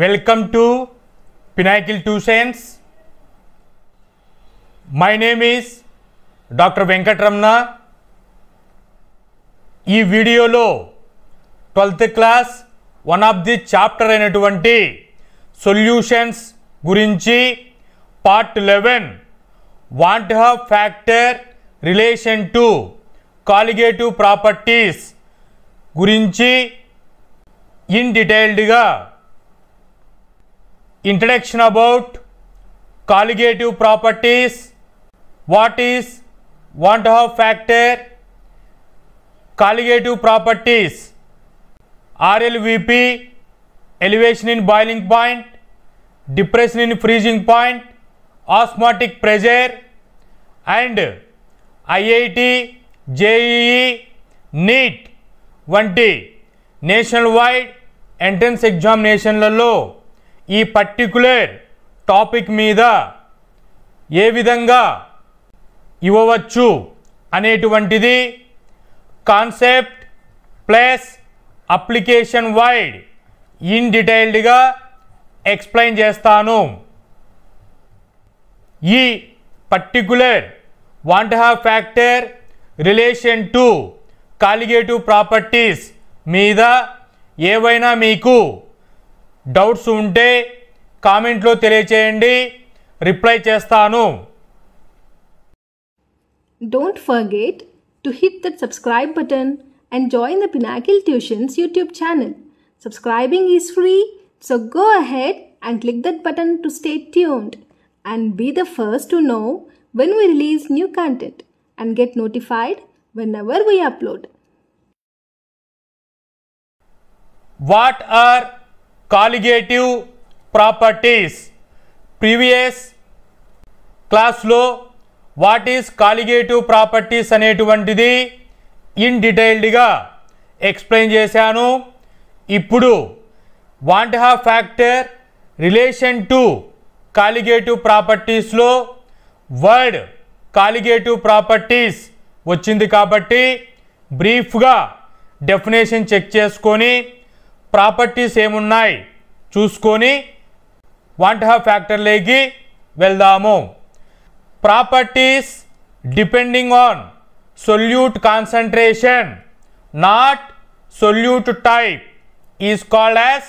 Welcome to Pinnacle Tuitions. My name is Dr. Venkatramana. ఈ వీడియోలో 12th class one of the chapter అయినటువంటి solutions గురించి part 11 want to have factor relation to colligative properties గురించి in డీటెయిల్డ్గా introduction about colligative properties, what is want to have factor, colligative properties, RLVP, elevation in boiling point, depression in freezing point, osmotic pressure, and IIT, JEE, NEET వంటి national wide entrance ఎగ్జామినేషన్లలో ఈ particular topic మీద ఏ విధంగా ఇవ్వవచ్చు అనేటువంటిది concept plus application wide in డీటెయిల్డ్గా explain చేస్తాను. ఈ particular want Hoff factor relation to colligative properties మీద ఏవైనా మీకు డౌట్స్ ఉంటే కామెంట్లో తెలియచేయండి, రిప్లై చేస్తాను. Don't forget to hit that subscribe button and join the Pinnacle Tuitions YouTube channel. Subscribing is free, so go ahead and click that button to stay tuned and be the first to know when we release new content and get notified whenever we upload. What are colligative properties? Previous class లో what is colligative properties అనేటువంటిది in డీటెయిల్డ్గా explain చేశాను. ఇప్పుడు van't Hoff factor relation to colligative ప్రాపర్టీస్లో word colligative properties వచ్చింది కాబట్టి బ్రీఫ్గా definition check చేసుకొని ప్రాపర్టీస్ ఏమున్నాయి చూసుకొని వాంట్ హ్యావ్ ఫ్యాక్టర్లోకి వెళ్దాము. Properties depending on solute concentration, not solute type, is called as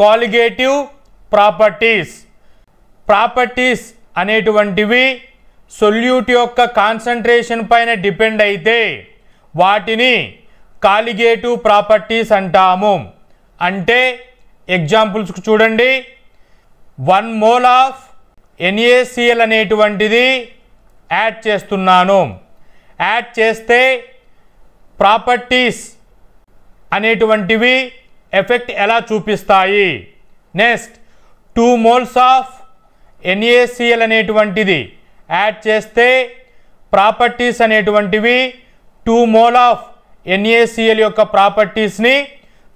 colligative properties. Properties అనేటువంటివి సొల్యూట్ యొక్క కాన్సంట్రేషన్ పైన డిపెండ్ అయితే వాటిని కాలిగేటివ్ ప్రాపర్టీస్ అంటాము. అంటే ఎగ్జాంపుల్స్ చూడండి. 1 mole ఆఫ్ NaCl అనేటువంటిది యాడ్ చేస్తున్నాను. యాడ్ చేస్తే ప్రాపర్టీస్ అనేటువంటివి ఎఫెక్ట్ ఎలా చూపిస్తాయి. నెక్స్ట్ 2 moles ఆఫ్ NaCl అనేటువంటిది యాడ్ చేస్తే ప్రాపర్టీస్ అనేటువంటివి 2 mole ఆఫ్ NaCl యొక్క ప్రాపర్టీస్ని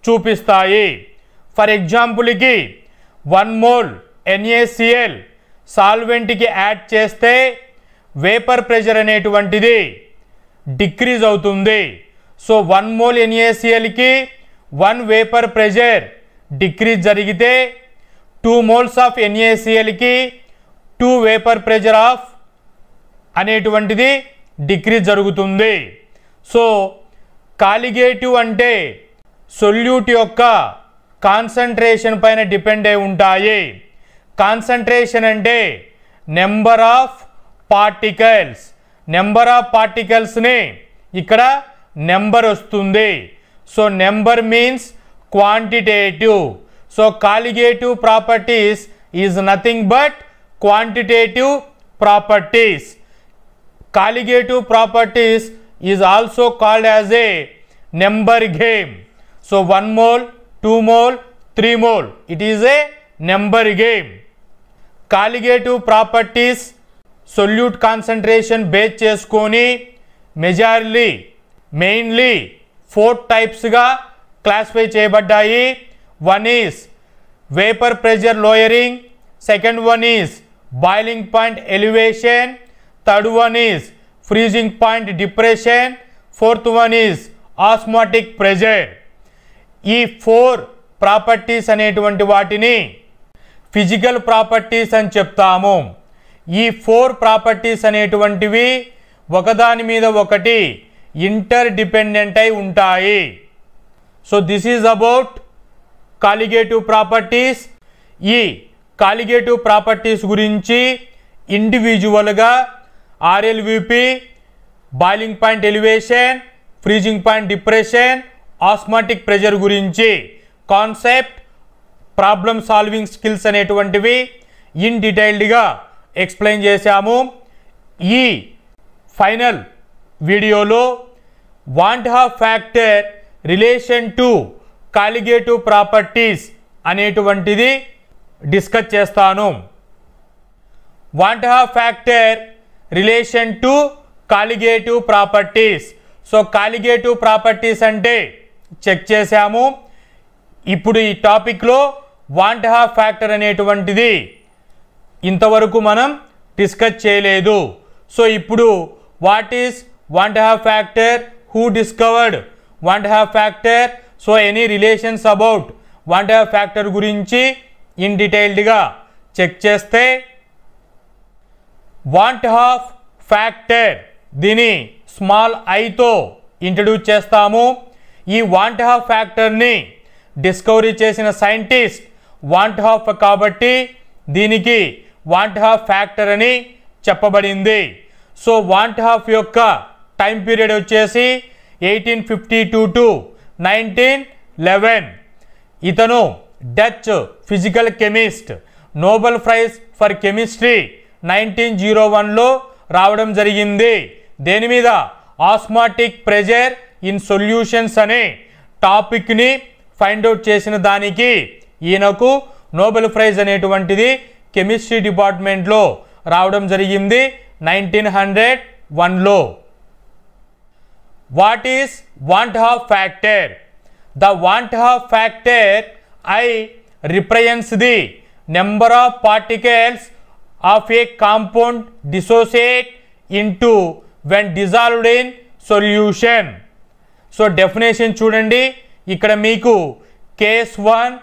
చూపిస్తాయి. ఫర్ ఎగ్జాంపుల్కి 1 mole NaCl సాల్వెంట్కి యాడ్ చేస్తే వేపర్ ప్రెషర్ అనేటువంటిది డిక్రీజ్ అవుతుంది. సో 1 mole NaClకి 1 వేపర్ ప్రెషర్ డిక్రీజ్ జరిగితే 2 moles ఆఫ్ NaClకి 2 వేపర్ ప్రెషర్ ఆఫ్ అనేటువంటిది డిక్రీజ్ జరుగుతుంది. సో కాలిగేటివ్ అంటే సొల్యూట్ యొక్క కాన్సంట్రేషన్ పైన డిపెండ్ అయి ఉంటాయి. కాన్సంట్రేషన్ అంటే number of particles. Number of పార్టికల్స్ని ఇక్కడ నెంబర్ వస్తుంది. So number means quantitative. So colligative properties is nothing but quantitative properties. Colligative properties is also called as a number game. So 1 mole, 2 mole, 3 mole, it is a number game. Colligative properties solute concentration base చేసుకొని mainly 4 టైప్స్గా classify చేయబడ్డాయి. 1 is vapour pressure lowering, second 1 is boiling point elevation, third 1 is freezing point depression, fourth 1 is osmotic pressure. ఈ 4 properties అనేటువంటి వాటిని physical properties అని చెప్తాము. ఈ 4 properties అనేటువంటివి ఒకదాని మీద ఒకటి ఇంటర్ డిపెండెంట్ అయి ఉంటాయి. So this is about colligative properties. ఈ కాలిగేటివ్ ప్రాపర్టీస్ గురించి ఇండివిజువల్గా RLVP, boiling point elevation, freezing point depression, osmotic pressure గురించి కాన్సెప్ట్, ప్రాబ్లమ్ సాల్వింగ్ స్కిల్స్ అనేటువంటివి ఇన్ డీటెయిల్డ్గా ఎక్స్ప్లెయిన్ చేశాము. ఈ ఫైనల్ వీడియోలో van't Hoff factor relation to colligative properties అనేటువంటిది డిస్కస్ చేస్తాను. Van't Hoff factor relation to colligative properties. So colligative properties అంటే check చేశాము. ఇప్పుడు ఈ టాపిక్లో వాంట్ హాఫ్ ఫ్యాక్టర్ అనేటువంటిది ఇంతవరకు మనం డిస్కస్ చేయలేదు. సో ఇప్పుడు what is van't Hoff factor, who discovered van't Hoff factor, so any relations about van't Hoff factor గురించి ఇన్ డీటెయిల్డ్గా చెక్ చేస్తే వాంట్ హాఫ్ ఫ్యాక్టర్ దీని స్మాల్ ఐతో ఇంట్రడ్యూస్ చేస్తాము. ఈ వాంట్ హాఫ్ ఫ్యాక్టర్ని డిస్కవరీ చేసిన సైంటిస్ట్ వాంట్ హాఫ్ కాబట్టి దీనికి వాంట్ హాఫ్ ఫ్యాక్టర్ అని చెప్పబడింది. సో వాంట్ హాఫ్ యొక్క టైం పీరియడ్ వచ్చేసి 1852 to 1911. ఇతను Dutch physical chemist. Nobel prize for chemistry 1901లో రావడం జరిగింది. దేని మీద? ఆస్మాటిక్ ప్రెషర్ ఇన్ సొల్యూషన్స్ అనే టాపిక్ని ఫైండ్ అవుట్ చేసిన దానికి ఈయనకు నోబెల్ ప్రైజ్ అనేటువంటిది కెమిస్ట్రీ డిపార్ట్మెంట్లో రావడం జరిగింది 1901లో. What is van't Hoff factor? The van't Hoff factor I represents the number of particles of a compound dissociate into when dissolved in solution. So definition చూడండి. ఇక్కడ మీకు కేస్ 1,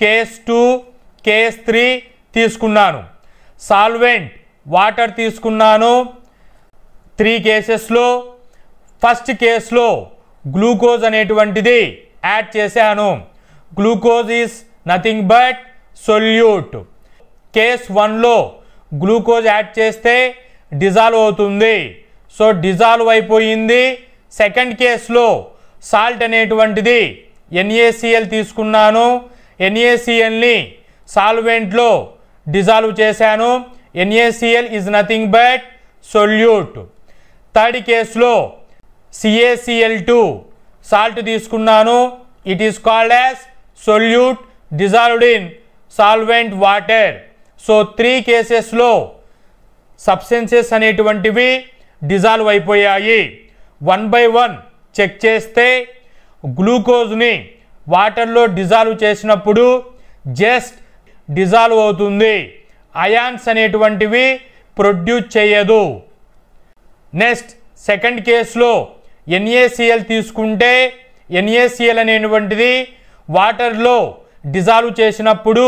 కేస్ 2, కేస్ 3 తీసుకున్నాను. Solvent water తీసుకున్నాను 3 కేసెస్లో. First కేసులో glucose అనేటువంటిది add చేశాను. Glucose is nothing but solute. Case 1లో గ్లూకోజ్ యాడ్ చేస్తే డిజాల్వ్ అవుతుంది. సో డిజాల్వ్ అయిపోయింది. సెకండ్ కేసులో సాల్ట్ అనేటువంటిది NaCl తీసుకున్నాను. NaClని సాల్వెంట్లో డిజాల్వ్ చేశాను. NaCl is nothing but solute. Third కేసులో CaCl2 సాల్ట్ తీసుకున్నాను. It is called as solute dissolved in solvent water. So 3 కేసెస్లో సబ్స్టెన్సెస్ అనేటువంటివి డిజాల్వ్ అయిపోయాయి. 1 by 1 చెక్ చేస్తే గ్లూకోజ్ని వాటర్లో డిజాల్వ్ చేసినప్పుడు జస్ట్ డిజాల్వ్ అవుతుంది. అయాన్స్ అనేటువంటివి ప్రొడ్యూస్ చేయదు. నెక్స్ట్ సెకండ్ కేసులో NaCl తీసుకుంటే NaCl అనేటువంటిది వాటర్లో డిజాల్వ్ చేసినప్పుడు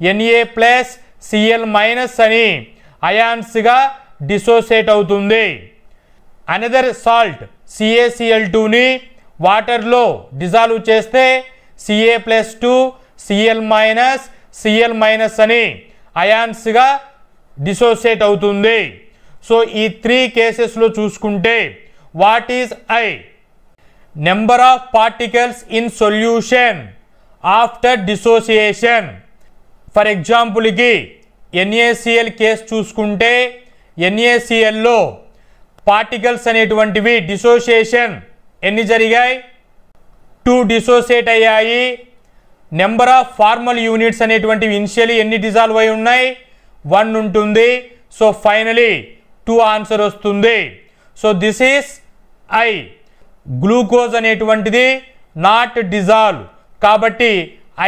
Na+Cl- అని అయాన్స్గా డిసోసియేట్ అవుతుంది. అనదర్ సాల్ట్ CaCl2ని వాటర్లో డిజాల్వ్ చేస్తే Ca+2 Cl-, Cl- అని అయాన్స్గా డిసోసియేట్ అవుతుంది. సో ఈ 3 కేసెస్లో చూసుకుంటే what is I? Number of particles in solution after dissociation. For ఎగ్జాంపుల్కి NaCl కేసు చూసుకుంటే NaClలో పార్టికల్స్ అనేటువంటివి డిసోసియేషన్ ఎన్ని జరిగాయి? 2 డిసోసియేట్ అయ్యాయి. నెంబర్ ఆఫ్ ఫార్మల్ యూనిట్స్ అనేటువంటివి ఇనిషియలీ ఎన్ని డిజాల్వ్ అయి ఉన్నాయి? 1 ఉంటుంది. సో ఫైనలీ 2 ఆన్సర్ వస్తుంది. So this is I. Glucose అనేటువంటిది నాట్ డిజాల్వ్ కాబట్టి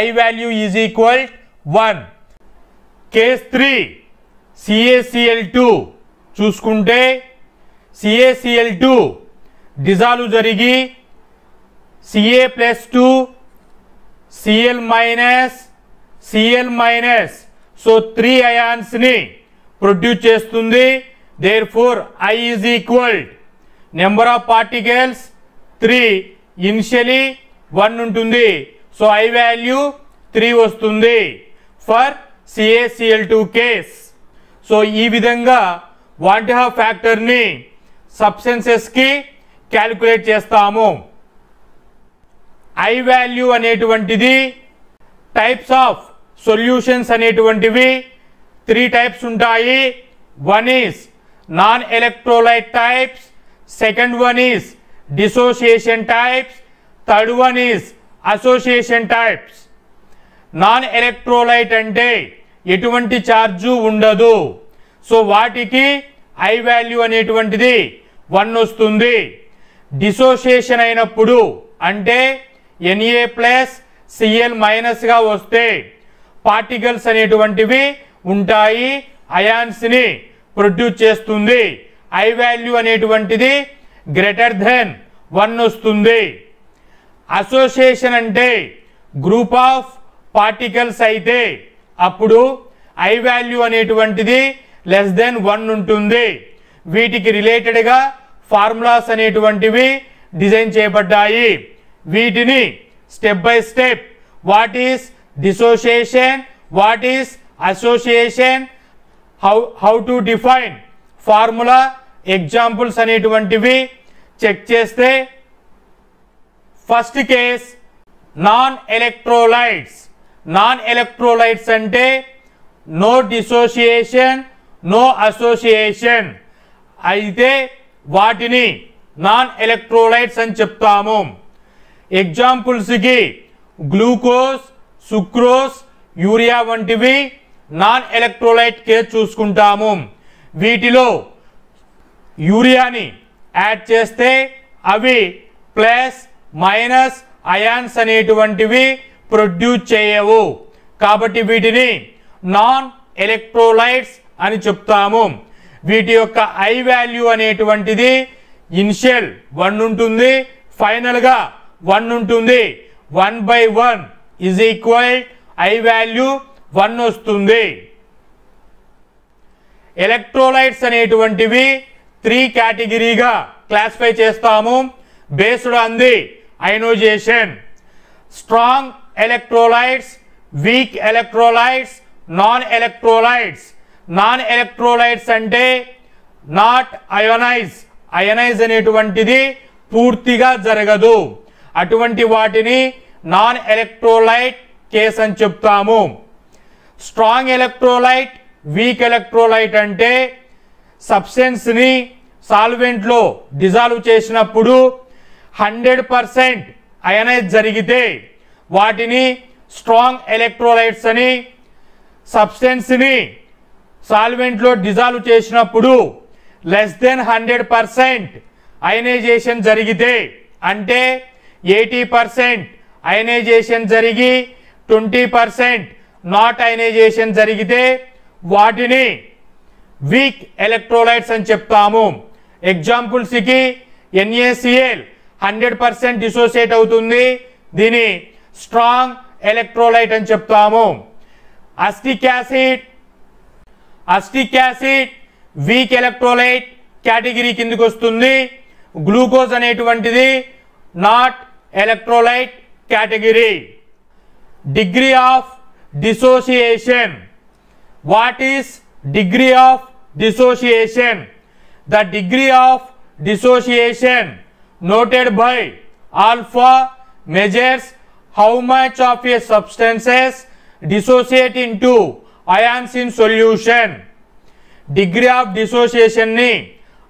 I value is equal 1. Case 3 CaCl2 చూసుకుంటే CaCl2 డిజాల్వ్ జరిగి Ca+2 Cl-, Cl-, so 3 ions ని ప్రొడ్యూస్ చేస్తుంది. Therefore I is equal number of particles 3, initially 1 ఉంటుంది. So I value 3 వస్తుంది for CaCl2 case. So ఈ విధంగా want to have ఫ్యాక్టర్ని సబ్స్టెన్సెస్కి calculate చేస్తాము. I value అనేటువంటిది టైప్స్ ఆఫ్ సొల్యూషన్స్ అనేటువంటివి 3 టైప్స్ ఉంటాయి. One is non electrolyte types, second one is dissociation types, third one is association types. Non electrolyte అంటే ఎటువంటి charge ఉండదు. So వాటికి I వాల్యూ అనేటువంటిది 1 వస్తుంది. డిసోసియేషన్ అయినప్పుడు అంటే Na+Cl- గా వస్తే పార్టికల్స్ అనేటువంటివి ఉంటాయి, అయాన్స్ని ప్రొడ్యూస్ చేస్తుంది. I వాల్యూ అనేటువంటిది గ్రేటర్ దెన్ 1 వస్తుంది. అసోసియేషన్ అంటే గ్రూప్ ఆఫ్ పార్టికల్స్ అయితే అప్పుడు I వాల్యూ అనేటువంటిది లెస్ దెన్ 1 ఉంటుంది. వీటికి రిలేటెడ్గా ఫార్ములాస్ అనేటువంటివి డిజైన్ చేయబడ్డాయి. వీటిని step by step what is dissociation, what is association, how to define formula, examples అనేటువంటివి చెక్ చేస్తే first case non electrolytes. Non electrolytes అంటే నో డిసోసియేషన్, నో అసోసియేషన్ అయితే వాటిని నాన్ ఎలక్ట్రోలైట్స్ అని చెప్తాము. ఎగ్జాంపుల్స్కి గ్లూకోజ్, సుక్రోజ్, యూరియా వంటివి నాన్ ఎలక్ట్రోలైట్ కేస్ చూసుకుంటాము. వీటిలో యూరియాని యాడ్ చేస్తే అవి ప్లస్ మైనస్ అయాన్స్ అనేటువంటివి ప్రొడ్యూస్ చేయవు. కాబట్టి వీటిని నాన్ ఎలక్ట్రోలైట్స్ అని చెప్తాము. వీటి యొక్క I వాల్యూ అనేటువంటిది ఇనిషియల్ 1 ఉంటుంది, ఫైనల్గా 1 ఉంటుంది. 1/1 ఈజ్ ఈక్వల్ I వాల్యూ 1 వస్తుంది. ఎలక్ట్రోలైట్స్ అనేటువంటివి 3 కేటగిరీగా క్లాసిఫై చేస్తాము based on the ionisation. Strong electrolytes, week electrolytes, non electrolytes. Non electrolytes అంటే నాట్ అయోనైజ్. అయోనైజ్ అనేటువంటిది పూర్తిగా జరగదు. అటువంటి వాటిని నాన్ ఎలక్ట్రోలైట్ కేస్ అని చెప్తాము. స్ట్రాంగ్ ఎలక్ట్రోలైట్, వీక్ ఎలక్ట్రోలైట్ అంటే సబ్స్టెన్స్ని సాల్వెంట్లో డిజాల్వ్ చేసినప్పుడు 100% అయనైజ్ జరిగితే వాటిని స్ట్రాంగ్ ఎలక్ట్రోలైట్స్ అని, సబ్స్టెన్స్ని సాల్వెంట్లో డిజాల్వ్ చేసినప్పుడు లెస్ దెన్ 100% అయనైజేషన్ జరిగితే అంటే 80% అయనైజేషన్ జరిగి 20% నాట్ అయనైజేషన్ జరిగితే వాటిని వీక్ ఎలక్ట్రోలైట్స్ అని చెప్తాము. ఎగ్జాంపుల్స్కి NaCl 100% డిసోసియేట్ అవుతుంది, దీని స్ట్రాంగ్ ఎలక్ట్రోలైట్ అని చెప్తాము. Acetic acid weak electrolyte category కిందకి వస్తుంది. గ్లూకోజ్ అనేటువంటిది not electrolyte category. Degree of dissociation. What is degree of dissociation? The degree of dissociation noted by alpha measures how much of a substances dissociate into ions in solution. Degree of dissociation ni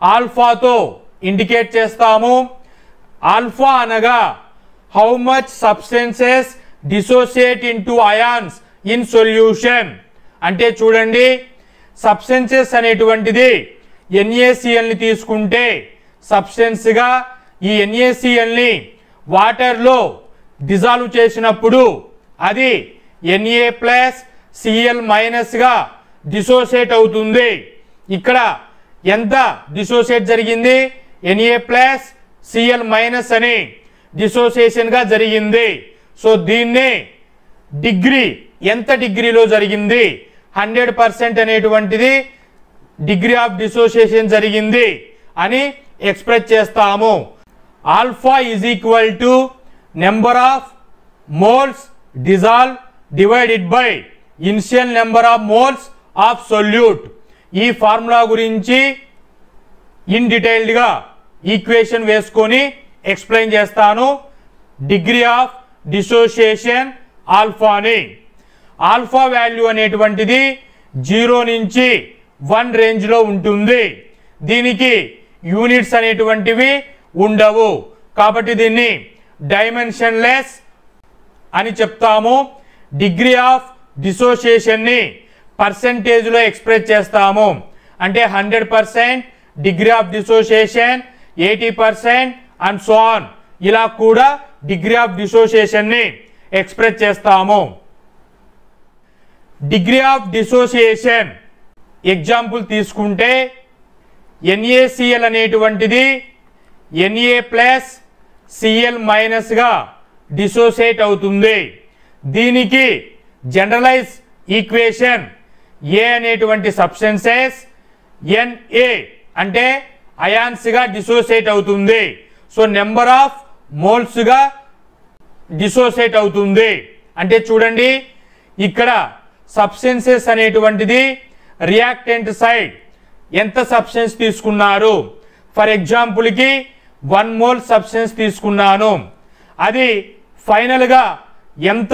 alpha తో indicate చేస్తాము. Alpha అనగా how much substances dissociate into ions in solution. అంటే చూడండి, substances అనేటువంటిది NaCl ని తీసుకుంటే సబ్స్టెన్స్గా ఈ NaClని వాటర్లో డిజాల్వ్ చేసినప్పుడు అది Na+Cl- డిసోసియేట్ అవుతుంది. ఇక్కడ ఎంత డిసోసియేట్ జరిగింది? Na+Cl- అని డిసోసియేషన్గా జరిగింది. సో దీన్ని డిగ్రీ ఎంత డిగ్రీలో జరిగింది 100% అనేటువంటిది డిగ్రీ ఆఫ్ డిసోసియేషన్ జరిగింది అని ఎక్స్ప్రెస్ చేస్తాము. Alpha is equal to number of moles dissolve divided by initial number of moles of solute. ఈ ఫార్ములా గురించి ఇన్ డీటెయిల్డ్గా ఈక్వేషన్ వేసుకొని ఎక్స్ప్లెయిన్ చేస్తాను. డిగ్రీ ఆఫ్ డిసోసియేషన్ ఆల్ఫాని. ఆల్ఫా వాల్యూ అనేటువంటిది 0 నుంచి 1 రేంజ్లో ఉంటుంది. దీనికి యూనిట్స్ అనేటువంటివి ఉండవు కాబట్టి దీన్ని డైమెన్షన్లెస్ అని చెప్తాము. డిగ్రీ ఆఫ్ డిసోసియేషన్ని పర్సెంటేజ్లో ఎక్స్ప్రెస్ చేస్తాము. అంటే 100% degree of dissociation, 80% and so on. ఇలా కూడా డిగ్రీ ఆఫ్ డిసోసియేషన్ని ఎక్స్ప్రెస్ చేస్తాము. డిగ్రీ ఆఫ్ డిసోసియేషన్ ఎగ్జాంపుల్ తీసుకుంటే NaCl అనేటువంటిది Na+Cl- గా డిసోసియేట్ అవుతుంది. దీనికి జనరలైజ్ ఈక్వేషన్ ఏ అనేటువంటి సబ్స్టెన్సెస్ Na అంటే అయాన్స్ గా డిసోసియేట్ అవుతుంది. సో నెంబర్ ఆఫ్ మోల్స్ గా డిసోసియేట్ అవుతుంది. అంటే చూడండి ఇక్కడ సబ్స్టెన్సెస్ అనేటువంటిది రియాక్టెంట్ సైడ్ ఎంత సబ్స్టెన్స్ తీసుకున్నారు. ఫర్ ఎగ్జాంపుల్కి 1 మోల్ సబ్స్టెన్స్ తీసుకున్నాను. అది ఫైనల్గా ఎంత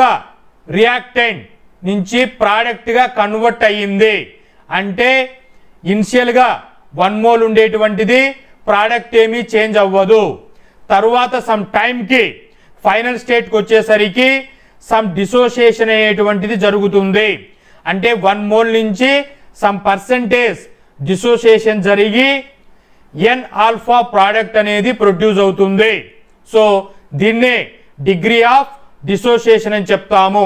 రియాక్టెంట్ నుంచి ప్రోడక్ట్గా కన్వర్ట్ అయ్యింది అంటే ఇనిషియల్గా 1 మోల్ ఉండేటువంటిది ప్రోడక్ట్ ఏమీ చేంజ్ అవ్వదు. తరువాత సమ్ టైంకి ఫైనల్ స్టేట్కి వచ్చేసరికి సమ్ డిసోసియేషన్ అనేటువంటిది జరుగుతుంది. అంటే 1 మోల్ నుంచి సమ్ పర్సెంటేజ్ డిసోసియేషన్ జరిగి N ఆల్ఫా ప్రోడక్ట్ అనేది ప్రొడ్యూస్ అవుతుంది. సో దీన్నే డిగ్రీ ఆఫ్ డిసోసియేషన్ అని చెప్తాము.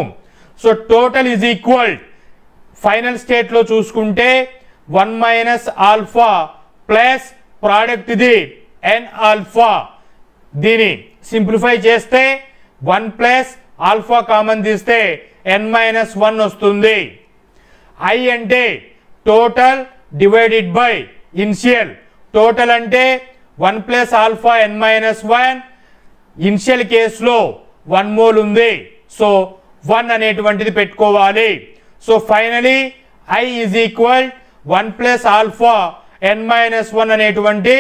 So total is equal final స్టేట్లో చూసుకుంటే 1 - ఆల్ఫా ప్లస్ ప్రోడక్ట్ ఇది N ఆల్ఫా. దీని సింప్లిఫై చేస్తే 1 ప్లస్ ఆల్ఫా కామన్ తీస్తే N-1 వస్తుంది. I అంటే total divided by initial. Total అంటే 1 ప్లస్ ఆల్ఫా N-1. ఇనిషియల్ కేసులో 1 మోల్ ఉంది. సో 1 అనేటువంటిది పెట్టుకోవాలి. So finally I is equal 1 plus alpha N-1 అనేటువంటి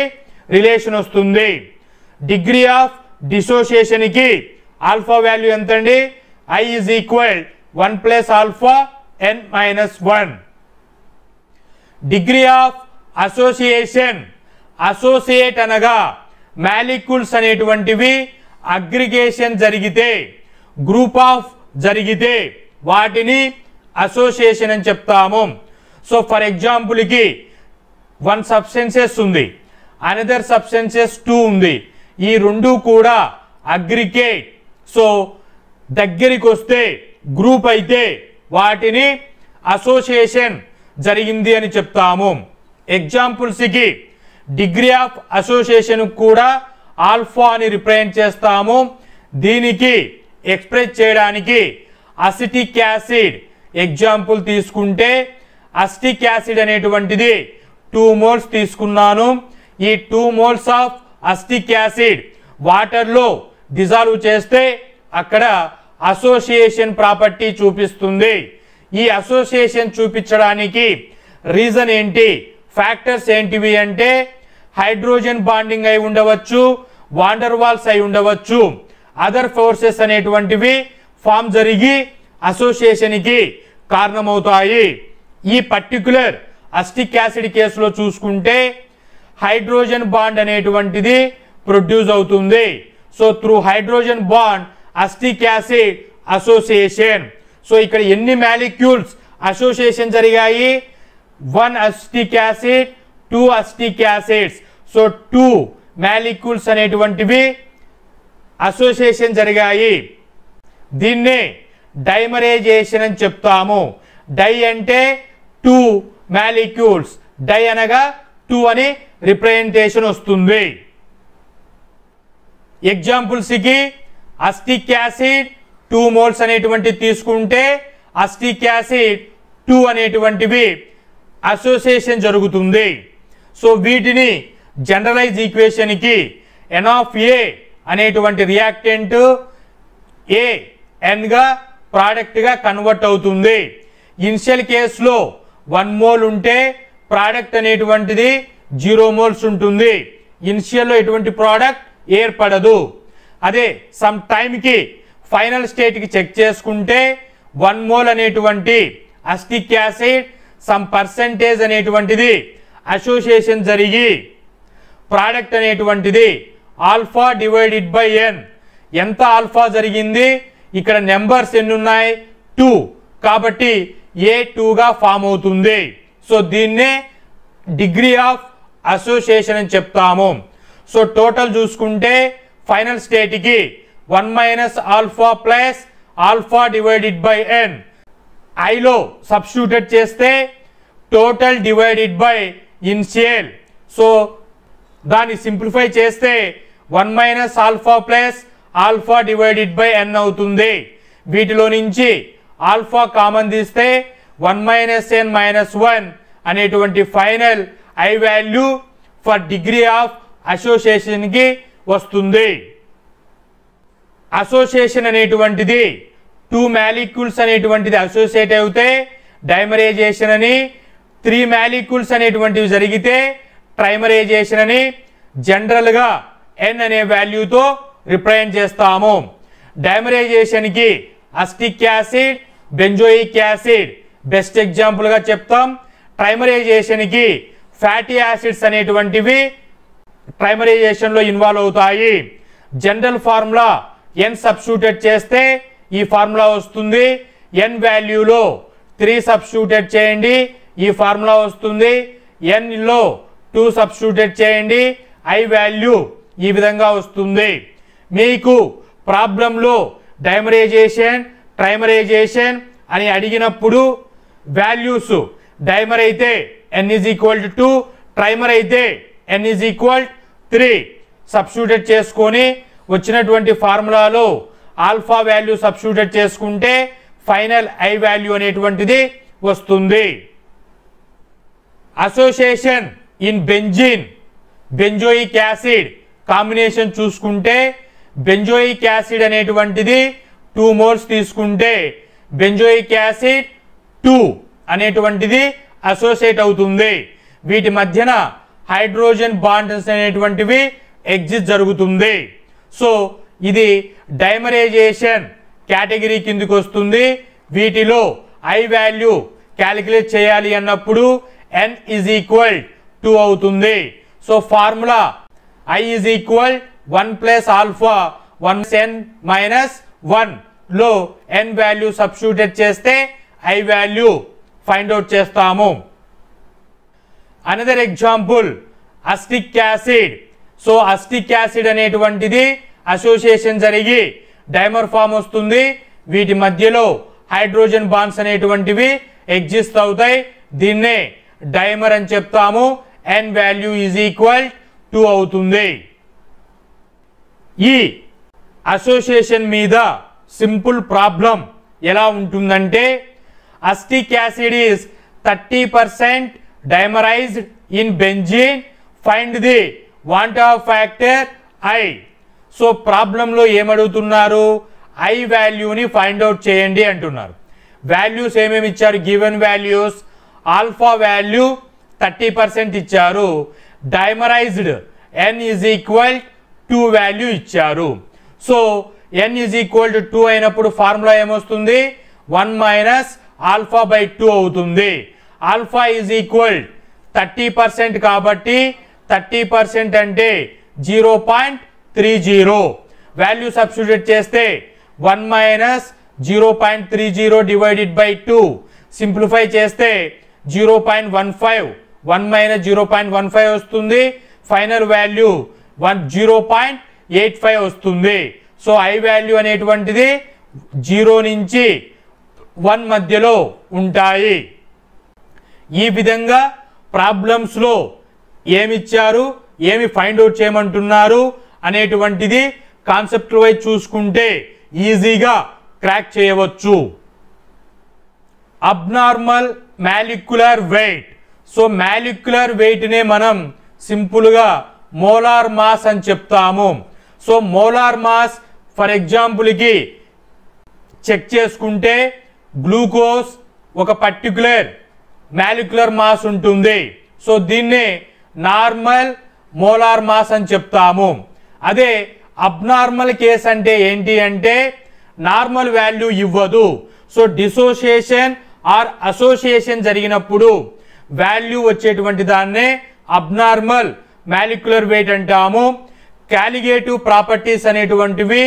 రిలేషన్ వస్తుంది. డిగ్రీ ఆఫ్ డిసోసియేషన్కి ఆల్ఫా వాల్యూ ఎంతండి? I is equal 1 plus alpha N-1. Degree of association. Associate అనగా molecules అనేటువంటివి అగ్రిగేషన్ జరిగితే, గ్రూప్ ఆఫ్ జరిగితే వాటిని అసోసియేషన్ అని చెప్తాము. సో ఫర్ ఎగ్జాంపుల్కి 1 సబ్స్టెన్సెస్ ఉంది, అనదర్ సబ్స్టెన్సెస్ 2 ఉంది. ఈ రెండు కూడా అగ్రిగేట్. సో దగ్గరికి వస్తే గ్రూప్ అయితే వాటిని అసోసియేషన్ జరిగింది అని చెప్తాము. ఎగ్జాంపుల్స్కి డిగ్రీ ఆఫ్ అసోసియేషన్ కూడా ఆల్ఫా అని రిప్రజెంట్ చేస్తాము. దీనికి ఎక్స్ప్రెస్ చేయడానికి అసిటిక్ యాసిడ్ ఎగ్జాంపుల్ తీసుకుంటే అసిటిక్ యాసిడ్ అనేటువంటిది 2 మోల్స్ తీసుకున్నాను. ఈ 2 మోల్స్ ఆఫ్ అసిటిక్ యాసిడ్ వాటర్లో డిజాల్వ్ చేస్తే అక్కడ అసోసియేషన్ ప్రాపర్టీ చూపిస్తుంది. ఈ అసోసియేషన్ చూపించడానికి రీజన్ ఏంటి, ఫ్యాక్టర్స్ ఏంటివి అంటే హైడ్రోజన్ బాండింగ్ అయి ఉండవచ్చు, వాండర్ వాల్స్ అయి ఉండవచ్చు, అదర్ ఫోర్సెస్ అనేటువంటివి ఫామ్ జరిగి అసోసియేషన్కి కారణమవుతాయి. ఈ పర్టిక్యులర్ అసిటిక్ యాసిడ్ కేసులో చూసుకుంటే హైడ్రోజన్ బాండ్ అనేటువంటిది ప్రొడ్యూస్ అవుతుంది. So through hydrogen bond acetic acid association. So ఇక్కడ ఎన్ని మాలిక్యూల్స్ అసోసియేషన్ జరిగాయి? 1 acetic acid, 2 acetic acids. So 2 molecules అనేటువంటివి అసోసియేషన్ జరిగాయి. దీన్నే డైమరైజేషన్ అని చెప్తాము. డై అంటే 2 మాలిక్యూల్స్, డై అనగా 2 అని రిప్రజెంటేషన్ వస్తుంది. ఎగ్జాంపుల్స్కి అసిటిక్ యాసిడ్ 2 మోల్స్ అనేటువంటి తీసుకుంటే అసిటిక్ యాసిడ్ 2 అనేటువంటివి అసోసియేషన్ జరుగుతుంది. సో వీటిని జనరలైజ్ ఈక్వేషన్కి n ఆఫ్ ఏ అనేటువంటి రియాక్టెంట్ ఏ ఎన్గా ప్రోడక్ట్గా కన్వర్ట్ అవుతుంది. ఇనిషియల్ కేసులో 1 మోల్ ఉంటే ప్రోడక్ట్ అనేటువంటిది 0 మోల్స్ ఉంటుంది. ఇనిషియల్లో ఎటువంటి ప్రోడక్ట్ ఏర్పడదు. అదే సమ్ టైంకి ఫైనల్ స్టేట్కి చెక్ చేసుకుంటే 1 మోల్ అనేటువంటి అసిటిక్ యాసిడ్ సమ్ పర్సెంటేజ్ అనేటువంటిది అసోసియేషన్ జరిగి ప్రోడక్ట్ అనేటువంటిది ఆల్ఫా డివైడెడ్ బై n. ఎంత ఆల్ఫా జరిగింది? ఇక్కడ నెంబర్స్ ఎన్ని ఉన్నాయి? 2. కాబట్టి A2గా ఫామ్ అవుతుంది. సో దీన్నే డిగ్రీ ఆఫ్ అసోసియేషన్ అని చెప్తాము. సో టోటల్ చూసుకుంటే ఫైనల్ స్టేట్కి 1 minus alpha plus alpha divided by n ఐలో సబ్స్టిట్యూట్ చేస్తే total divided by initial. So దాన్ని సింప్లిఫై చేస్తే 1 minus alpha plus alpha divided by n అవుతుంది. వీటిలో నుంచి ఆల్ఫా కామన్ తీస్తే 1 మైనస్ n మైనస్ 1 అనేటువంటి final i value for degree of అసోసియేషన్కి వస్తుంది. అసోసియేషన్ అనేటువంటిది 2 మాలిక్యూల్స్ అనేటువంటిది అసోసియేట్ అవుతే డైమరైజేషన్ అని, 3 మాలిక్యూల్స్ అనేటువంటివి జరిగితే ట్రైమరైజేషన్ అని జనరల్గా n అనే వాల్యూతో రిప్రజెంట్ చేస్తాము. డైమరైజేషన్కి acetic acid, benzoic acid best ఎగ్జాంపుల్గా చెప్తాం. ట్రైమరైజేషన్కి ఫ్యాటీ యాసిడ్స్ అనేటువంటివి ట్రైమరైజేషన్లో ఇన్వాల్వ్ అవుతాయి. జనరల్ ఫార్ములా n సబ్స్టిట్యూట్ చేస్తే ఈ ఫార్ములా వస్తుంది. n వాల్యూలో 3 సబ్స్టిట్యూట్ చేయండి, ఈ ఫార్ములా వస్తుంది. n లో 2 సబ్స్టిట్యూట్ చేయండి, ఐ వాల్యూ ఈ విధంగా వస్తుంది. మీకు ప్రాబ్లంలో డైమరైజేషన్, ట్రైమరైజేషన్ అని అడిగినప్పుడు వాల్యూస్ డైమర్ అయితే n is equal to 2, trimer అయితే n ఈజ్ ఈక్వల్ 3 సబ్స్టిట్యూట్ చేసుకొని వచ్చినటువంటి ఫార్ములాలో ఆల్ఫా వాల్యూ సబ్స్టిట్యూట్ చేసుకుంటే ఫైనల్ ఐ వాల్యూ అనేటువంటిది వస్తుంది. Association in benzene, benzoic acid combination చూసుకుంటే బెంజోయిక్ యాసిడ్ అనేటువంటిది 2 మోల్స్ తీసుకుంటే బెంజోయిక్ యాసిడ్ 2 అనేటువంటిది అసోసియేట్ అవుతుంది. వీటి మధ్యన హైడ్రోజన్ బాండ్స్ అనేటువంటివి ఎగ్జిస్ట్ జరుగుతుంది. సో ఇది డైమరైజేషన్ కేటగిరీ కిందకి వస్తుంది. వీటిలో ఐ వాల్యూ క్యాలిక్యులేట్ చేయాలి అన్నప్పుడు n ఈజ్ ఈక్వల్ 2 అవుతుంది. So formula I is equal 1 plus alpha 1 n minus 1 లో n వాల్యూ సబ్స్టిట్యూట్ చేస్తే ఐ వాల్యూ ఫైండ్ అవుట్ చేస్తాము. Another example acetic acid. So acetic acid అనేటువంటిది అసోసియేషన్ జరిగి డైమర్ ఫామ్ వస్తుంది. వీటి మధ్యలో హైడ్రోజన్ బాండ్స్ అనేటువంటివి ఎగ్జిస్ట్ అవుతాయి. దీన్నే డైమర్ అని చెప్తాము. n వాల్యూ ఈజ్ ఈక్వల్ 2 అవుతుంది. ఈ అసోసియేషన్ మీద సింపుల్ ప్రాబ్లం ఎలా ఉంటుందంటే acetic acid is 30% dimerised in benzene, find the van't Hoff factor I. So ప్రాబ్లంలో ఏమడుగుతున్నారు? ఐ వాల్యూని ఫైండ్ అవుట్ చేయండి అంటున్నారు. వాల్యూస్ ఏమేమి ఇచ్చారు? గివెన్ వాల్యూస్ ఆల్ఫా వాల్యూ 30% ఇచ్చారు. డైమరైజ్డ్ n ఈజ్ ఈక్వల్ 2 వాల్యూ ఇచ్చారు. So n is equal to 2 అయినప్పుడు ఫార్ములా ఏమొస్తుంది? 1 మైనస్ ఆల్ఫా బై 2 అవుతుంది. ఆల్ఫా ఈజ్ ఈక్వల్ 30% కాబట్టి 30% అంటే 0.30. వాల్యూ సబ్స్టిట్యూట్ చేస్తే 1 మైనస్ 0.30 డివైడెడ్ బై 2 సింప్లిఫై చేస్తే 0.15, 1 మైనస్ 0.15 వస్తుంది. ఫైనల్ వాల్యూ 0.85 వస్తుంది. సో ఐ వాల్యూ అనేటువంటిది 0 నుంచి 1 మధ్యలో ఉంటాయి. ఈ విధంగా ప్రాబ్లమ్స్లో ఏమిచ్చారు, ఏమి ఫైండ్ అవుట్ చేయమంటున్నారు అనేటువంటిది కాన్సెప్ట్ వైజ్ చూసుకుంటే ఈజీగా క్రాక్ చేయవచ్చు. Abnormal molecular wait. So molecular weight నే మనం సింపుల్ గా మోలార్ మాస్ అని చెప్తాము. So molar mass for example కి చెక్ చేసుకుంటే గ్లూకోజ్ ఒక పర్టిక్యులర్ మాలిక్యులర్ మాస్ ఉంటుంది. సో దీన్నే నార్మల్ మోలార్ మాస్ అని చెప్తాము. అదే అబ్నార్మల్ కేస్ అంటే ఏంటి అంటే నార్మల్ వాల్యూ ఇవ్వదు. సో డిసోసియేషన్ ఆర్ అసోసియేషన్ జరిగినప్పుడు వాల్యూ వచ్చేటువంటి దాన్నే అబ్నార్మల్ మాలిక్యులర్ వెయిట్ అంటాము. క్యాలిగేటివ్ ప్రాపర్టీస్ అనేటువంటివి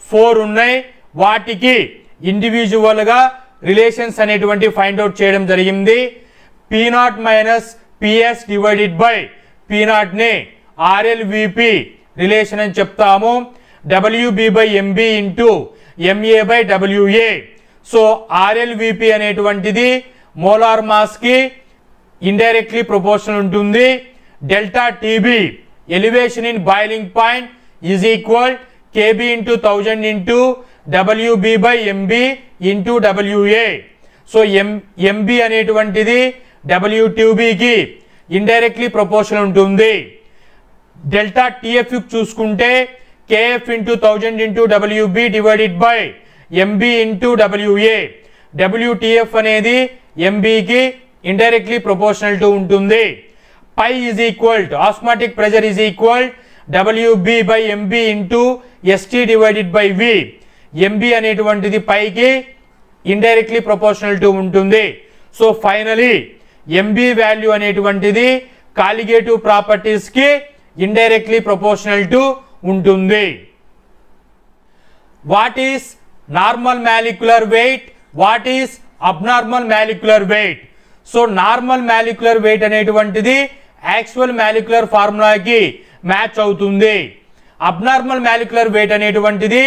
4 ఉన్నాయి. వాటికి ఇండివిజువల్ గా రిలేషన్స్ అనేటువంటి ఫైండ్ అవుట్ చేయడం జరిగింది. P0 minus PS divided by P0 ని RLVP రిలేషన్ అని చెప్తాము. WB by MB into MA by WA. So RLVP అనేటువంటిది మోలార్ మాస్ కి ఇండైరెక్ట్లీ ప్రపోర్షనల్ ఉంటుంది. Delta TB elevation in boiling point is equal KB into 1000 into WB by MB into WA. So MB అనేటువంటిది WTB కి indirectly proportional ఉంటుంది. Delta TF చూసుకుంటే KF into 1000 into WB divided by MB into WA. WTF అనేది MB కి indirectly proportional to ఉంటుంది. పై is equal to osmotic pressure is equal WB by MB into ST divided by V. MB అనేటువంటిది పైకి indirectly proportional to ఉంటుంది. So finally MB value అనేటువంటిది colligative properties కి indirectly proportional to ఉంటుంది. What is normal molecular wait, what is abnormal molecular wait? So normal molecular wait అనేటువంటిది actual molecular ఫార్ములాకి match అవుతుంది. Abnormal molecular wait అనేటువంటిది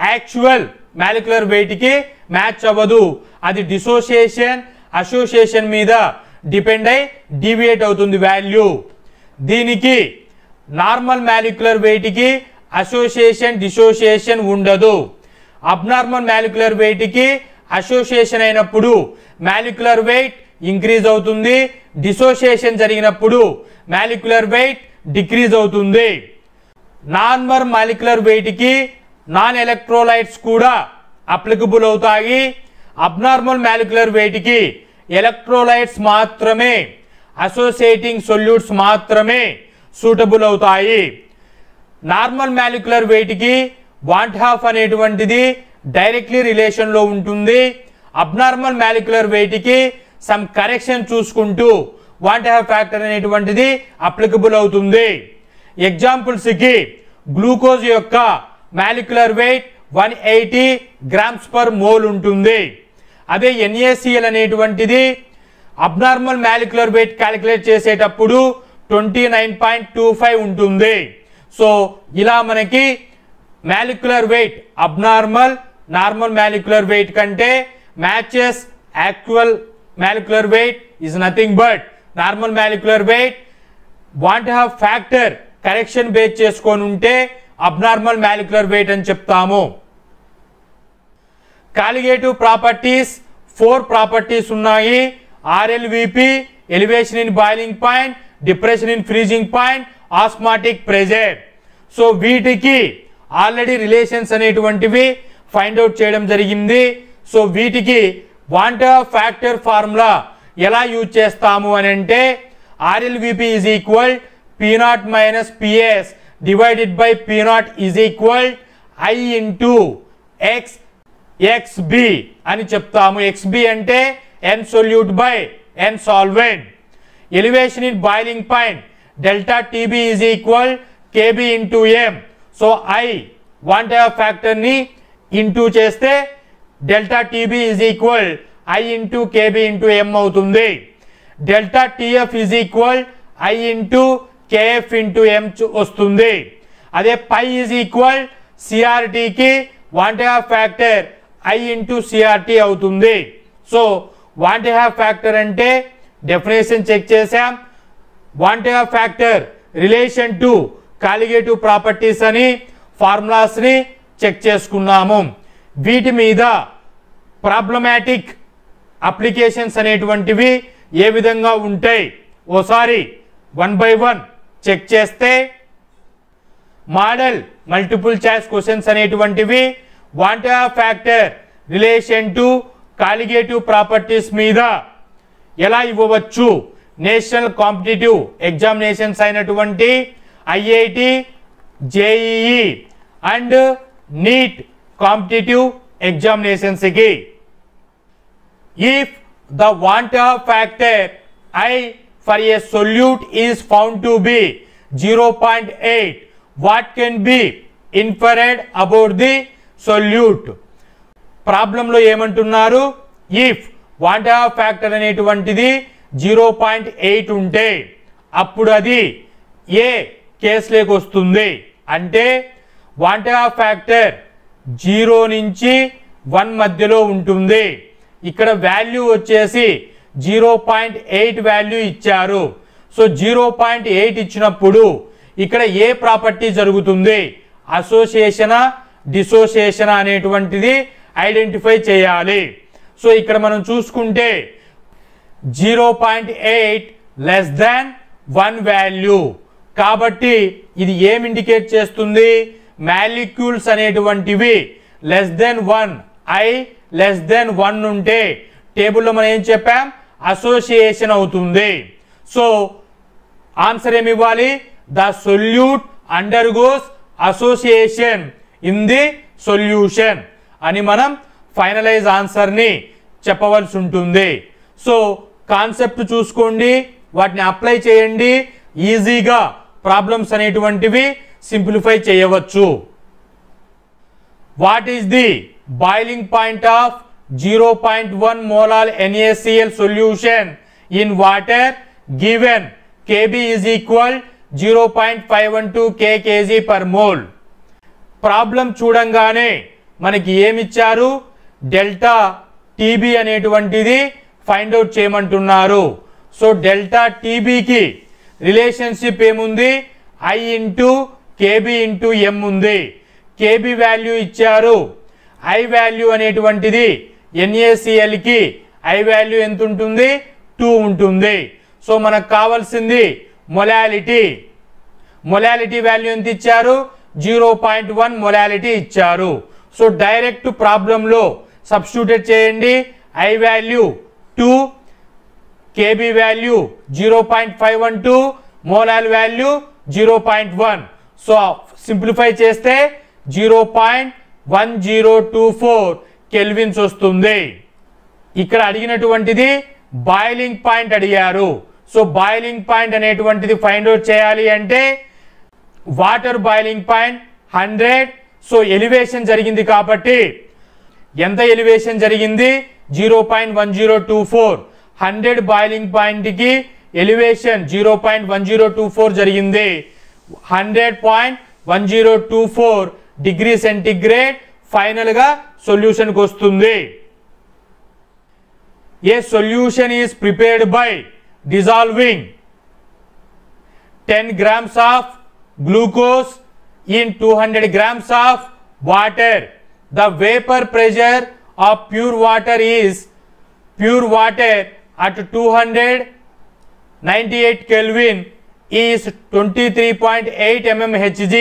actual molecular wait కి match అవ్వదు. అది dissociation association మీద depend అయి డీవియేట్ అవుతుంది వాల్యూ. దీనికి నార్మల్ మాలిక్యులర్ వెయిట్ కి అసోసియేషన్ డిసోసియేషన్ ఉండదు. అబ్నార్మల్ మాలిక్యులర్ వెయిట్ కి అసోసియేషన్ అయినప్పుడు మాలిక్యులర్ వెయిట్ ఇంక్రీజ్ అవుతుంది, డిసోసియేషన్ జరిగినప్పుడు మాలిక్యులర్ వెయిట్ డిక్రీజ్ అవుతుంది. నార్మల్ మాలిక్యులర్ వెయిట్ కి నాన్ ఎలక్ట్రోలైట్స్ కూడా అప్లికబుల్ అవుతాయి. అబ్నార్మల్ మాలిక్యులర్ వెయిట్ కి ఎలక్ట్రోలైట్స్ మాత్రమే, అసోసియేటింగ్ సొల్యూట్స్ మాత్రమే సూటబుల్ అవుతాయి. నార్మల్ మాలిక్యులర్ వెయిట్ కి 1/2 అనేటువంటిది డైరెక్ట్లీ రిలేషన్ లో ఉంటుంది. అబ్నార్మల్ మాలిక్యులర్ వెయిట్ కి సమ్ కరెక్షన్ చూసుకుంటూ 1/2 ఫ్యాక్టర్ అనేటువంటిది అప్లికబుల్ అవుతుంది. ఎగ్జాంపుల్స్ కి గ్లూకోజ్ యొక్క molecular weight 180 grams per mole ఉంటుంది. అదే NaCl అనేటువంటిది అబ్నార్మల్ మాలిక్యులర్ వెయిట్ క్యాలిక్యులేట్ చేసేటప్పుడు 29.25 ఉంటుంది. సో ఇలా మనకి molecular weight abnormal normal molecular weight కంటే matches actual molecular weight is nothing but normal molecular weight 1/2 factor correction base చేసుకొని ఉంటే అబ్నార్మల్ మాలిక్యులర్ వెయిట్ అని చెప్తాము. కాలిగేటివ్ ప్రాపర్టీస్ 4 ప్రాపర్టీస్ ఉన్నాయి. RLVP elevation in boiling point, depression in freezing point, osmotic pressure. So వీటికి already relations అనేటువంటివి find out చేయడం జరిగింది. So వీటికి 1/2 ఫ్యాక్టర్ ఫార్ములా ఎలా యూజ్ చేస్తాము అని అంటే RLVP is equal P0 minus PS divided by P0 is equal I into XB అని చెప్తాము. XB అంటే N solute by N solvent. Elevation in boiling point delta TB is equal KB into M. So I 1/2 factor ని into చేస్తే delta TB is equal I into KB into M అవుతుంది. Delta TF is equal I into KF into M వస్తుంది. అదే పై is equal CRT కి 1/2 factor I into CRT అవుతుంది. So 1/2 factor అంటే definition check చేసాం. 1/2 factor relation to colligative properties అని formulas ని check చేసుకున్నాము. వీటి మీద ప్రాబ్లమాటిక్ అప్లికేషన్స్ అనేటువంటివి ఏ విధంగా ఉంటాయి ఓసారి 1 by 1 చెక్ చేస్తే మోడల్ మల్టిపుల్ చాయిస్ క్వశ్చన్స్ అనేటువంటివి van't factor relation to colligative properties మీద ఎలా ఇవ్వవచ్చు నేషనల్ కాంపిటేటివ్ ఎగ్జామినేషన్స్ అయినటువంటి IIT JEE and NEET competitive examinations కి if the van't factor I for a solute is found to be 0.8, what can be inferred about the solute? Problem లో ఏమంటున్నారు if want factor అనేటువంటిది 0.8 ఉంటే అప్పుడు అది ఏ కేసులోకి వస్తుంది అంటే వాంట్ ఫ్యాక్టర్ 0 నుంచి 1 మధ్యలో ఉంటుంది ఇక్కడ వాల్యూ వచ్చేసి 0.8 వాల్యూ ఇచ్చారు సో 0.8 ఇచ్చినప్పుడు ఇక్కడ ఏ ప్రాపర్టీ జరుగుతుంది అసోసియేషన్ డిసోసియేషన్ అనేటువంటిది ఐడెంటిఫై చేయాలి సో ఇక్కడ మనం చూసుకుంటే 0.8 లెస్ దాన్ 1 వాల్యూ కాబట్టి ఇది ఏం ఇండికేట్ చేస్తుంది మాలిక్యూల్స్ అనేటువంటివి less than 1 I less than 1 ఉంటే టేబుల్లో మనం ఏం చెప్పాం అసోసియేషన్ అవుతుంది సో ఆన్సర్ ఏమి ఇవ్వాలి the solute undergoes association in the solution అని మనం ఫైనలైజ్ ఆన్సర్ ని చెప్పవలసి ఉంటుంది సో కాన్సెప్ట్ చూసుకోండి వాటిని అప్లై చేయండి ఈజీగా ప్రాబ్లమ్స్ అనేటువంటివి సింప్లిఫై చేయవచ్చు what is the boiling point of 0.1 molar NaCl solution in water given Kb is equal 0.512 kg per mole. Problem చూడంగానే మనకి ఏమిచ్చారు డెల్టా టీబీ అనేటువంటిది ఫైండ్ అవుట్ చేయమంటున్నారు సో డెల్టా టీబీకి రిలేషన్షిప్ ఏముంది I ఇంటూ కేబీ ఇంటూ ఎం ఉంది KB value ఇచ్చారు I value అనేటువంటిది NaCl కి I value ఎంత ఉంటుంది 2 ఉంటుంది సో మనకు కావాల్సింది మొలాలిటీ వాల్యూ ఎంత ఇచ్చారు 0.1 మొలాలిటీ ఇచ్చారు సో డైరెక్ట్ ప్రాబ్లం లో సబ్స్టిట్యూట్ చేయండి I value 2 KB value 0.512 molal value 0.1 so simplify చేస్తే 0.1024 కెల్విన్స్ వస్తుంది ఇక్కడ అడిగినటువంటిది బాయిలింగ్ పాయింట్ అడిగారు సో బాయిలింగ్ పాయింట్ అనేటువంటిది ఫైండ్ అవుట్ చేయాలి అంటే water boiling point 100 so elevation జరిగింది కాబట్టి ఎంత ఎలివేషన్ జరిగింది 0.1024 100 బాయిలింగ్ పాయింట్ కి ఎలివేషన్ 0.1024 జరిగింది 100.1024 డిగ్రీ సెంటిగ్రేడ్ ఫైనల్ గా సొల్యూషన్ కు వస్తుంది a solution is prepared by dissolving 10 grams of glucose in 200 grams of water. The vapor pressure of pure water at 298 Kelvin is 23.8 mmHg.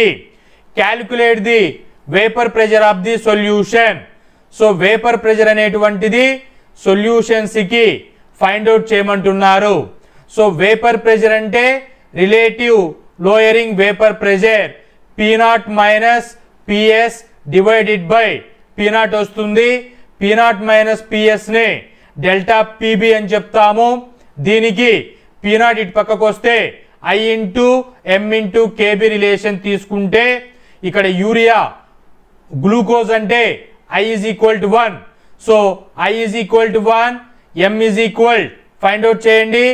Calculate the vapor pressure of the solution. So vapor pressure అనేటువంటిది solutions కి find out చేయమంటున్నారు. So vapor pressure అంటే relative lowering vapor pressure P0 minus PS divided by P0 వస్తుంది. P0 minus PS ని delta PB అని చెప్తాము. దీనికి P0 ఇటు పక్కకు వస్తే I into M into KB relation తీసుకుంటే ఇక్కడ యూరియా గ్లూకోజ్ అంటే I is equal to 1. So I is equal to 1, M is equal find out చేయండి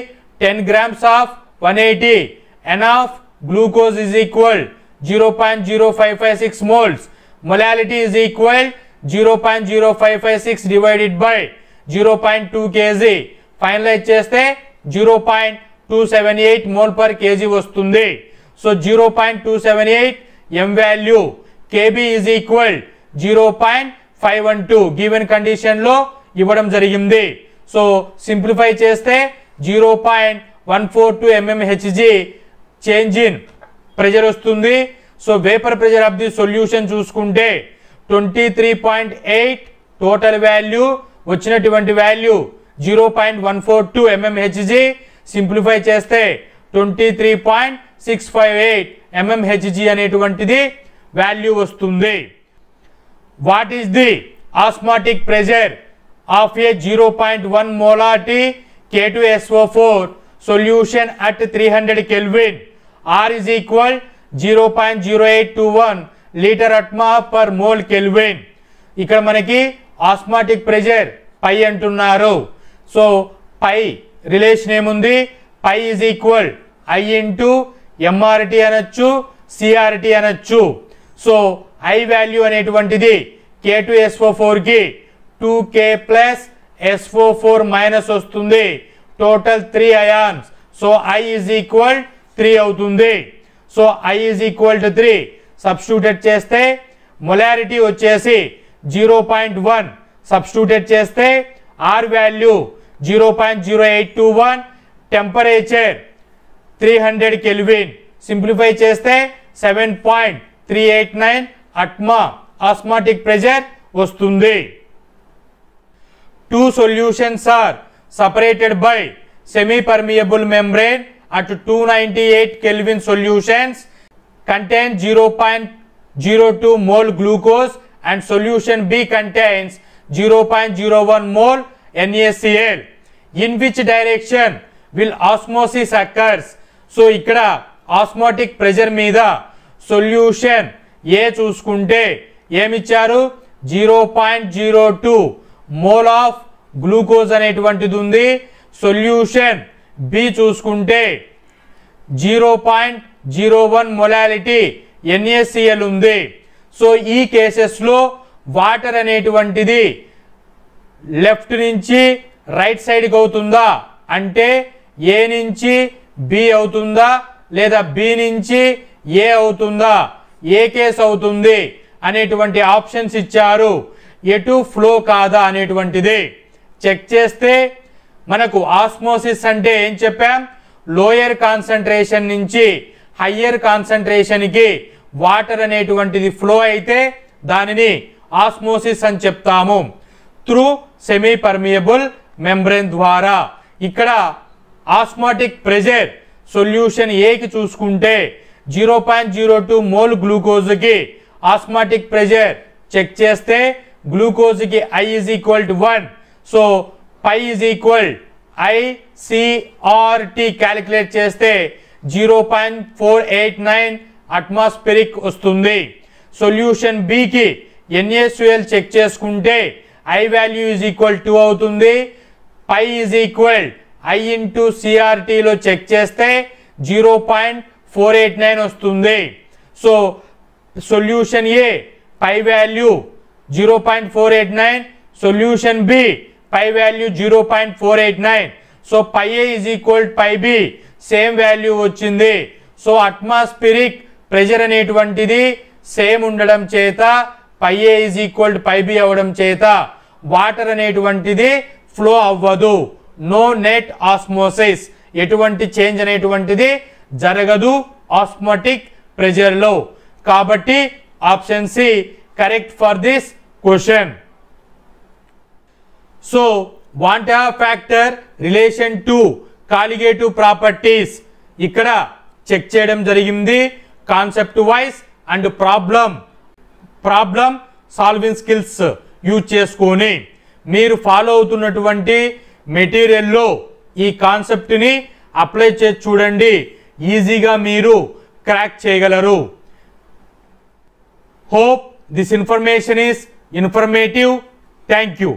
10 grams of 180 N of glucose is equal 0.0556 moles. Molality is equal 0.0556 divided by 0.2 kg. Finalize చేస్తే 0.278 mole per kg వస్తుంది. So 0.278 M value kb is equal 0.512 given condition లో ఇవ్వడం జరిగింది. So simplify చేస్తే 0.142 mmHg change in pressure వస్తుంది. So vapour pressure of the solution చూసుకుంటే 23.8 total value, వచ్చినటువంటి value 0.142 mmHg. Simplify చేస్తే 23.658 mmHg అనేటువంటిది వాల్యూ వస్తుంది. What is the osmotic pressure of A 0.1 molarity K2SO4 solution at 300 Kelvin? R is equal 0.0821 litre అట్మా per mole kelvin. ఇక్కడ మనకి osmotic pressure పై అంటున్నారు. So pi relation ఏముంది? Pi is equal i into MRT అనొచ్చు, CRT అనొచ్చు. So i value అనేటువంటిది K2SO4కి 2K plus SO4 minus వస్తుంది. Total 3 ions. So i is equal 3 అవుతుంది. So i is equal to 3 substitute చేస్తే molarity వచ్చేసి 0.1 సబ్స్టిట్యూట్ చేస్తే R value 0.0821, temperature 300 kelvin. Simplify చేస్తే 7.389 అట్మా ఆస్మాటిక్ ప్రెజర్ వస్తుంది. Two solutions are separated by semi-permeable membrane at 298 Kelvin. Solutions contain 0.02 mole glucose and solution B contains 0.01 mole NaCl. In which direction will osmosis occurs? So ఇక్కడ osmotic pressure మీద solution A చూసుకుంటే ఏమిచ్చారు? 0.02 mole of glucose అనేటువంటిది ఉంది. Solution B చూసుకుంటే 0.01 molality NaCl ఉంది. So ఈ కేసెస్లో water అనేటువంటిది లెఫ్ట్ నుంచి రైట్ సైడ్కి అవుతుందా అంటే ఏ నుంచి బి అవుతుందా లేదా బి నుంచి ఏ అవుతుందా, ఏ కేసు అవుతుంది అనేటువంటి ఆప్షన్స్ ఇచ్చారు. ఎటు ఫ్లో కాదా అనేటువంటిది చెక్ చేస్తే మనకు ఆస్మోసిస్ అంటే ఏం చెప్పాం? లోయర్ కాన్సంట్రేషన్ నుంచి హయ్యర్ కాన్సంట్రేషన్కి వాటర్ అనేటువంటిది ఫ్లో అయితే దానిని ఆస్మోసిస్ అని చెప్తాము. త్రూ సెమీ పర్మియబుల్ మెంబ్రేన్ ద్వారా. ఇక్కడ ఆస్మాటిక్ ప్రెజర్ సొల్యూషన్ ఏకి చూసుకుంటే 0.02 మోల్ గ్లూకోజ్కి ఆస్మాటిక్ ప్రెజర్ చెక్ చేస్తే గ్లూకోజ్కి I is equal to 1. So pi is equal ICRT calculate చేస్తే 0.489 అట్మాస్ఫిరిక్ వస్తుంది. సొల్యూషన్ బికి NaCl చెక్ చేసుకుంటే I వాల్యూ ఈజ్ ఈక్వల్ 2 అవుతుంది. Pi is equal I into CRTలో చెక్ చేస్తే 0.489 వస్తుంది. So solution A pi value 0.489, solution B pi value 0.489. So pi A is equal pi B same value వచ్చింది. So atmospheric pressure అనేటువంటిది same ఉండడం చేత pi A is equal pi B అవ్వడం చేత water అనేటువంటిది ఫ్లో అవ్వదు. నో నెట్ ఆస్మోసిస్, ఎటువంటి change అనేటువంటిది జరగదు ఆస్మాటిక్ ప్రెజర్లో. కాబట్టి option C correct for this question. So van't factor relation to colligative properties ఇక్కడ చెక్ చేయడం జరిగింది. Concept wise and problem solving skills use చేసుకొని మీరు ఫాలో అవుతున్నటువంటి మెటీరియల్లో ఈ కాన్సెప్ట్ని అప్లై చేసి చూడండి. ఈజీగా మీరు క్రాక్ చేయగలరు. Hope this information is informative. Thank you.